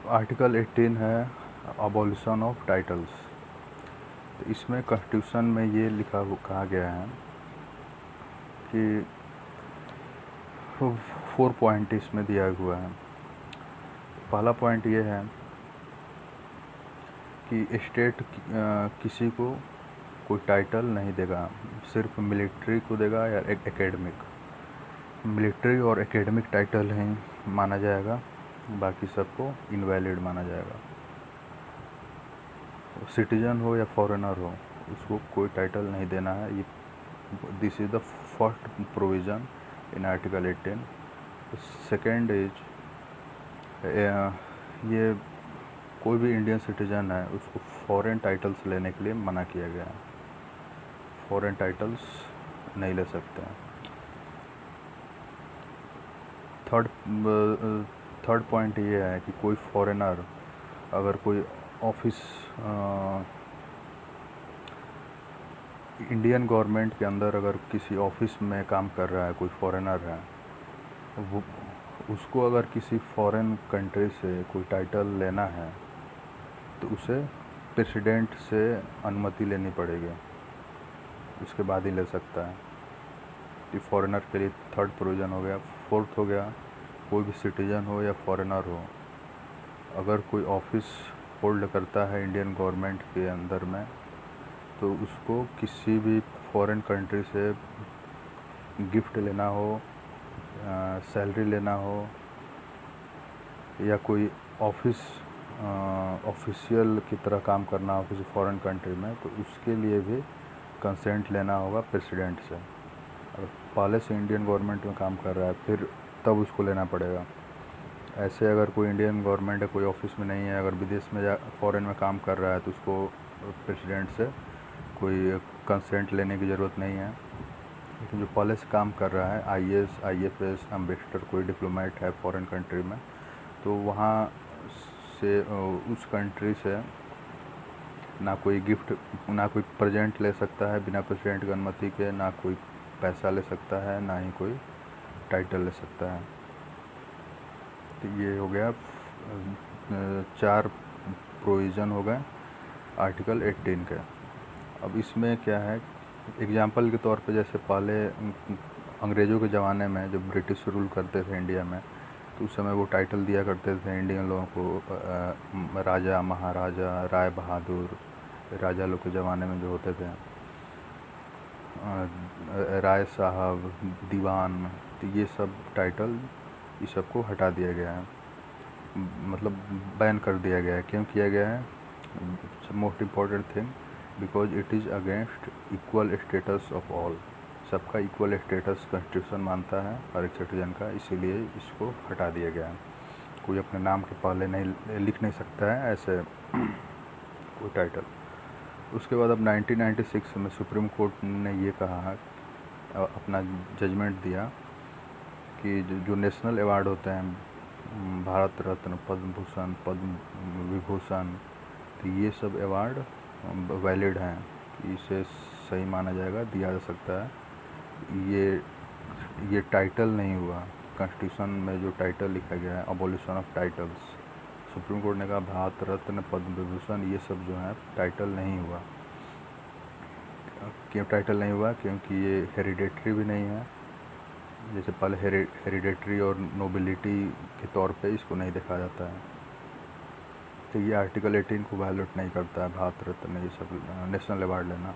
Article 18 है abolition of titles. तो इसमें कॉन्स्टिट्यूशन में ये कहा गया है कि 4 पॉइंट इसमें दिया हुआ है। पहला पॉइंट ये है कि स्टेट किसी को कोई टाइटल नहीं देगा, सिर्फ मिलिट्री को देगा या एकेडमिक। मिलिट्री और एकेडमिक टाइटल ही माना जाएगा, बाकी सबको इनवैलिड माना जाएगा। सिटीजन हो या फॉरेनर हो, उसको कोई टाइटल नहीं देना है। ये this is the first provision in article 18। Second is ये कोई भी इंडियन सिटीजन है उसको फॉरेन टाइटल्स लेने के लिए मना किया गया है। फॉरेन टाइटल्स नहीं ले सकते हैं। थर्ड पॉइंट ये है कि कोई फॉरेनर अगर कोई ऑफिस इंडियन गवर्नमेंट के अंदर अगर किसी ऑफिस में काम कर रहा है, कोई फॉरेनर है, वो उसको अगर किसी फॉरेन कंट्री से कोई टाइटल लेना है तो उसे प्रेसिडेंट से अनुमति लेनी पड़ेगी, उसके बाद ही ले सकता है। कि फॉरेनर के लिए थर्ड प्रोविज़न हो गया। फोर्थ हो गया, कोई भी सिटीजन हो या फॉरेनर हो, अगर कोई ऑफिस होल्ड करता है इंडियन गवर्नमेंट के अंदर में, तो उसको किसी भी फॉरेन कंट्री से गिफ्ट लेना हो, सैलरी लेना हो, या कोई ऑफिशियल की तरह काम करना हो किसी फॉरेन कंट्री में, तो उसके लिए भी कंसेंट लेना होगा प्रेसिडेंट से। अगर पहले से इंडियन गवर्नमेंट में काम कर रहा है फिर तब उसको लेना पड़ेगा। ऐसे अगर कोई इंडियन गवर्नमेंट है, कोई ऑफिस में नहीं है, अगर विदेश में फॉरेन में काम कर रहा है, तो उसको प्रेसिडेंट से कोई कंसेंट लेने की ज़रूरत नहीं है। लेकिन जो पहले से काम कर रहा है, IAS, IFS, एम्बेसडर, कोई डिप्लोमेट है फॉरेन कंट्री में, तो वहाँ से उस कंट्री से ना कोई गिफ्ट, ना कोई प्रेजेंट ले सकता है बिना प्रेसिडेंट की अनुमति के, ना कोई पैसा ले सकता है, ना ही कोई टाइटल ले सकता है। तो ये हो गया 4 प्रोविज़न हो गए आर्टिकल 18 के। अब इसमें क्या है, एग्जाम्पल के तौर पे, जैसे पहले अंग्रेज़ों के ज़माने में जब ब्रिटिश रूल करते थे इंडिया में, तो उस समय वो टाइटल दिया करते थे इंडियन लोगों को, राजा, महाराजा, राय बहादुर, राजा लोग के ज़माने में जो होते थे, राय साहब, दीवान, तो ये सब टाइटल, ये सबको हटा दिया गया है, मतलब बैन कर दिया गया है। क्यों किया गया है? Most important thing, because it is against equal status of all. सबका इक्वल स्टेटस कॉन्स्टिट्यूशन मानता है हर एक सिटीजन का, इसीलिए इसको हटा दिया गया है। कोई अपने नाम के पहले नहीं लिख नहीं सकता है ऐसे कोई टाइटल। उसके बाद अब 1996 में सुप्रीम कोर्ट ने ये कहा, अपना जजमेंट दिया कि जो नेशनल अवार्ड होते हैं, भारत रत्न, पद्म भूषण, पद्म विभूषण, तो ये सब अवार्ड वैलिड हैं, इसे सही माना जाएगा, दिया जा सकता है। ये टाइटल नहीं हुआ। कॉन्स्टिट्यूशन में जो टाइटल लिखा गया है, abolition of titles, supreme court ने कहा भारत रत्न, पद्म विभूषण, ये सब जो है टाइटल नहीं हुआ। क्यों टाइटल नहीं हुआ? क्योंकि ये हेरिडेटरी भी नहीं है। जैसे पहले हेरिडेटरी और नोबिलिटी के तौर पे इसको नहीं देखा जाता है, तो ये आर्टिकल 18 को वायलेट नहीं करता है, भारत रत्न, ये सब नेशनल अवार्ड लेना।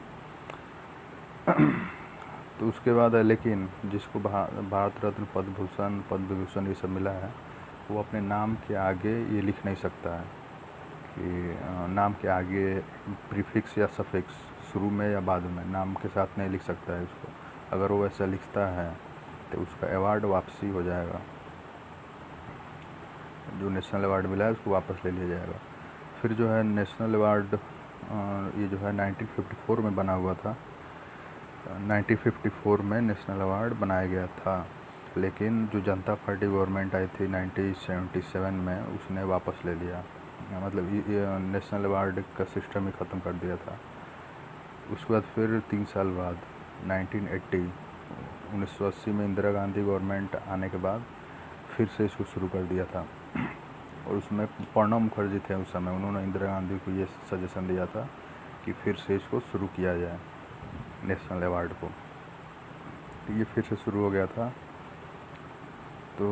तो उसके बाद है, लेकिन जिसको भारत रत्न, पद्म भूषण, पद्म विभूषण ये सब मिला है, वो अपने नाम के आगे ये लिख नहीं सकता है कि नाम के आगे प्रीफिक्स या सफिक्स, शुरू में या बाद में, नाम के साथ नहीं लिख सकता है उसको। अगर वो ऐसा लिखता है तो उसका अवार्ड वापसी हो जाएगा, जो नेशनल अवार्ड मिला है उसको वापस ले लिया जाएगा। फिर जो है नेशनल अवार्ड, ये जो है 1954 में बना हुआ था। 1954 में नेशनल अवार्ड बनाया गया था, लेकिन जो जनता पार्टी गवर्नमेंट आई थी 1977 में, उसने वापस ले लिया, मतलब ये नेशनल अवार्ड का सिस्टम ही ख़त्म कर दिया था। उसके बाद फिर 3 साल बाद 1980 में इंदिरा गांधी गवर्नमेंट आने के बाद फिर से इसको शुरू कर दिया था। और उसमें प्रणब मुखर्जी थे उस समय, उन्होंने इंदिरा गांधी को ये सजेशन दिया था कि फिर से इसको शुरू किया जाए, नेशनल अवार्ड को। तो ये फिर से शुरू हो गया था। तो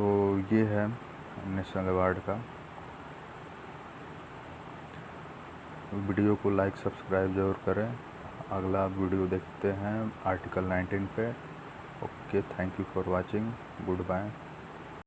ये है नेशनल अवार्ड का। वीडियो को लाइक सब्सक्राइब ज़रूर करें। अगला वीडियो देखते हैं आर्टिकल 19 पे। Okay, thank you for watching, good bye.